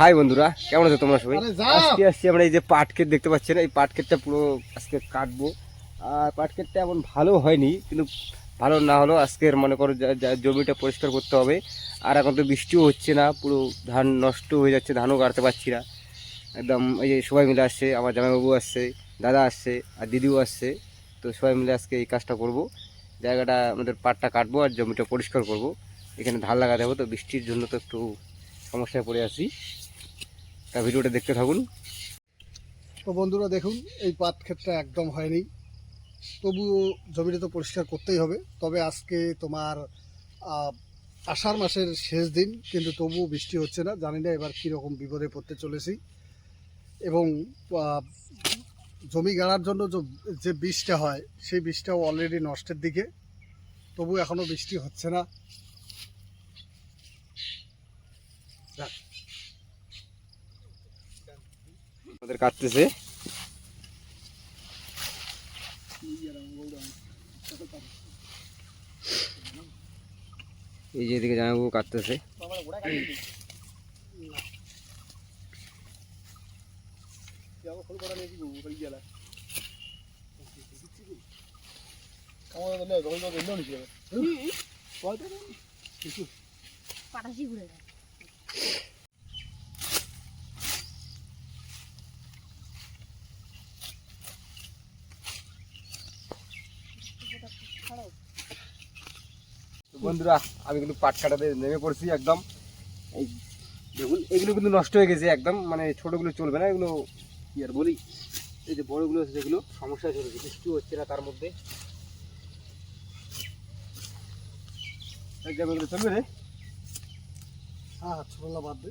High বন্ধুরা, কেমন আছো তোমরা সবাই? আজকে আসছি আমরা এই যে পাট ক্ষেত দেখতে পাচ্ছেন, এই পাট ক্ষেতটা পুরো আজকে কাটবো। আর পাট ক্ষেতটা এমন ভালো হয়নি, কিন্তু ভালো না হলো আজকের মনে করো জমিটা পরিষ্কার করতে হবে। আর এখন তো বৃষ্টিও হচ্ছে না, পুরো ধান নষ্ট হয়ে যাচ্ছে, ধানও কাটতে পারছি না একদম। এই যে সবাই মিলে আসছে, আমার জামাইবাবু আসছে, দাদা আসছে আর দিদিও আসছে। তো সবাই মিলে আজকে এই কাজটা করব, জায়গাটা আমাদের পাটটা কাটবো আর জমিটা পরিষ্কার করব। এখানে ধান লাগাতে হবে, তো বৃষ্টির জন্য তো একটু সমস্যায় পড়ে আছি। তা ভিডিওটা দেখতে থাকুন। তো বন্ধুরা দেখুন, এই পাট ক্ষেতটা একদম হয়নি, তবুও জমিটা তো পরিষ্কার করতেই হবে। তবে আজকে তোমার আষাঢ় মাসের শেষ দিন, কিন্তু তবুও বৃষ্টি হচ্ছে না। জানি না এবার কীরকম বিপদে পড়তে চলেছি। এবং জমি গাড়ার জন্য যে বীজটা হয়, সেই বীজটাও অলরেডি নষ্টের দিকে, তবু এখনও বৃষ্টি হচ্ছে না। আমাদের কাটতেছে, এই যে এদিকে জামাইবাবু কাটতেছে। বন্ধুরা, আমি কিন্তু পাট কাটাতে নেমে পড়ছি একদম। এই দেখুন, এগুলো কিন্তু নষ্ট হয়ে গেছে একদম, মানে ছোটগুলো চলবে না, এগুলো কি আর বলি। এই যে বড়গুলো আছে যেগুলো সমস্যায় চলেছে, বৃষ্টি হচ্ছে না, তার মধ্যে এগুলো চলবে রে। হ্যাঁ, ছোলা বাদ দে।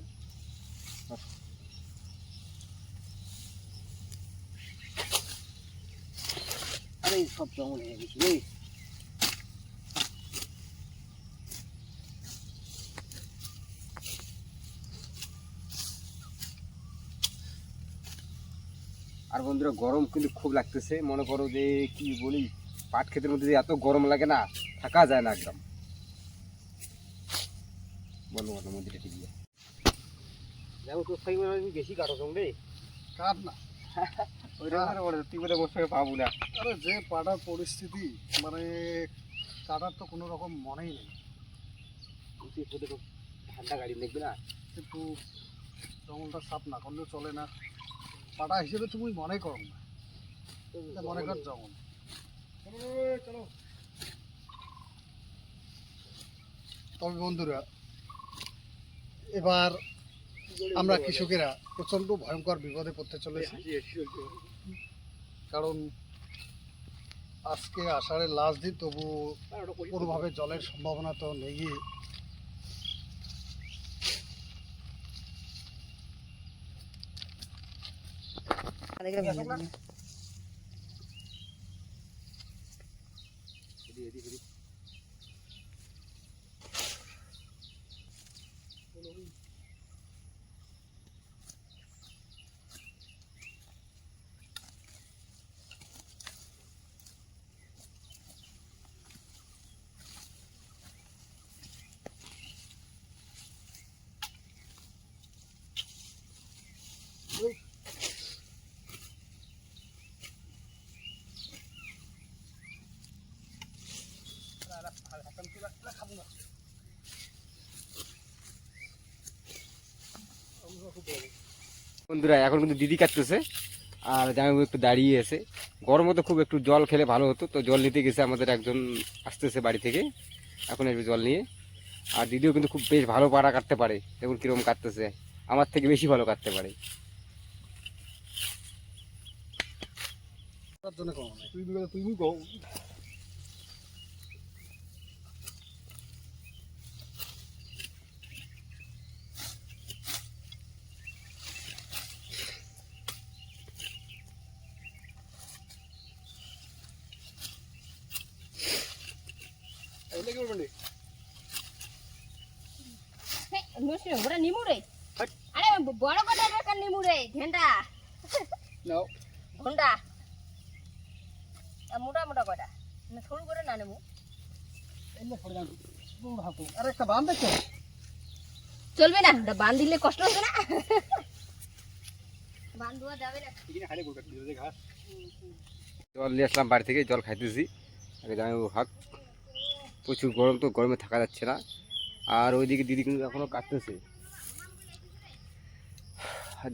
আরে সব কেমন হয়ে গেছে রে। আর বন্ধুরা, গরম কিন্তু খুব লাগতেছে। মনে করো যে কি বলি, পাট ক্ষেতের মধ্যে যে এত গরম লাগে না, থাকা যায় না একদম। বন্ধু বান্ধব মন্দিরে ঠিক আছে, দেখো তোর থেকে বেশি কাটো সঙ্গে কাট না, ওই তুই বোধহয় ওর সঙ্গে পাবো না। আরে যে পাটার পরিস্থিতি, মানে কাটার তো কোনো রকম মনেই নেই। ঠান্ডা গাড়ি দেখবে না, কিন্তু জঙ্গলটা সাফ না করলেও চলে না। পাটা হিসেবে তুমি মনে করো না, এটা মনে কর জঙ্গল। চলো। তবে বন্ধুরা, এবার আমরা কৃষকেরা প্রচণ্ড ভয়ঙ্কর বিপদে পড়তে চলেছি। কারণ আজকে আষাঢ়ের লাস্ট দিন, তবু কোনোভাবে জলের সম্ভাবনা তো নেই। বন্ধুরা এখন কিন্তু দিদি কাটতেছে আর জামাইবাবু একটু দাঁড়িয়ে আছে। গরমে তো খুব একটু জল খেলে ভালো হতো, তো জল নিতে গেছে আমাদের একজন আসতেছে বাড়ি থেকে, এখন একটু জল নিয়ে। আর দিদিও কিন্তু খুব বেশ ভালো পাড়া কাটতে পারে, দেখুন কিরকম কাটতেছে, আমার থেকে বেশি ভালো কাটতে পারে। ওরা নিমু রে, আরে বড় কথা বেকার নিমু রে, ঘেন্ডা নাও ঘন্ডা মোটা মোটা কটা না, সরু করে না নেবো। আরে একটা বান দেখো, চলবে না, ওটা বাঁধ দিলে কষ্ট হবে না। বাঁধ দেওয়া যাবে না। জল নিয়ে আসলাম বাড়ি থেকে, জল খাইতেছি। আগে জামাইবাবু হাত, প্রচুর গরম, তো গরমে থাকা যাচ্ছে না। আর ওইদিকে দিদি কিন্তু এখনো কাটতেছে।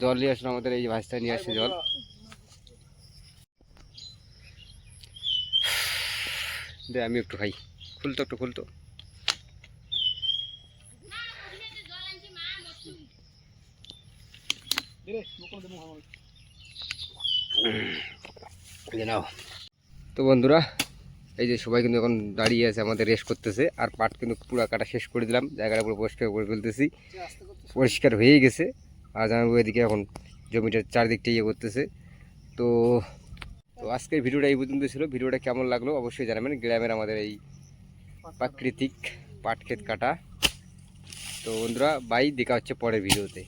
জল নিয়ে আসলাম, আমাদের এই ভাইসটা নিয়ে আসছে জল। দে আমি একটু খাই, খুলতো একটু খুলতো। নাও। তো বন্ধুরা, এই যে সবাই কিন্তু এখন দাঁড়িয়ে আছে, আমাদের রেস্ট করতেছে। আর পাট কিন্তু পুরো কাটা শেষ করে দিলাম, জায়গাটা পুরো পরিষ্কার করে ফেলতেছি, পরিষ্কার হয়ে গেছে। আর জামাইবাবু এদিকে এখন জমিটার চারদিকটা ইয়ে করতেছে। তো তো আজকের ভিডিওটা এই পর্যন্ত ছিল। ভিডিওটা কেমন লাগলো অবশ্যই জানাবেন। গ্রামের আমাদের এই প্রাকৃতিক পাট ক্ষেত কাটা। তো বন্ধুরা বাই, দেখা হচ্ছে পরের ভিডিওতে।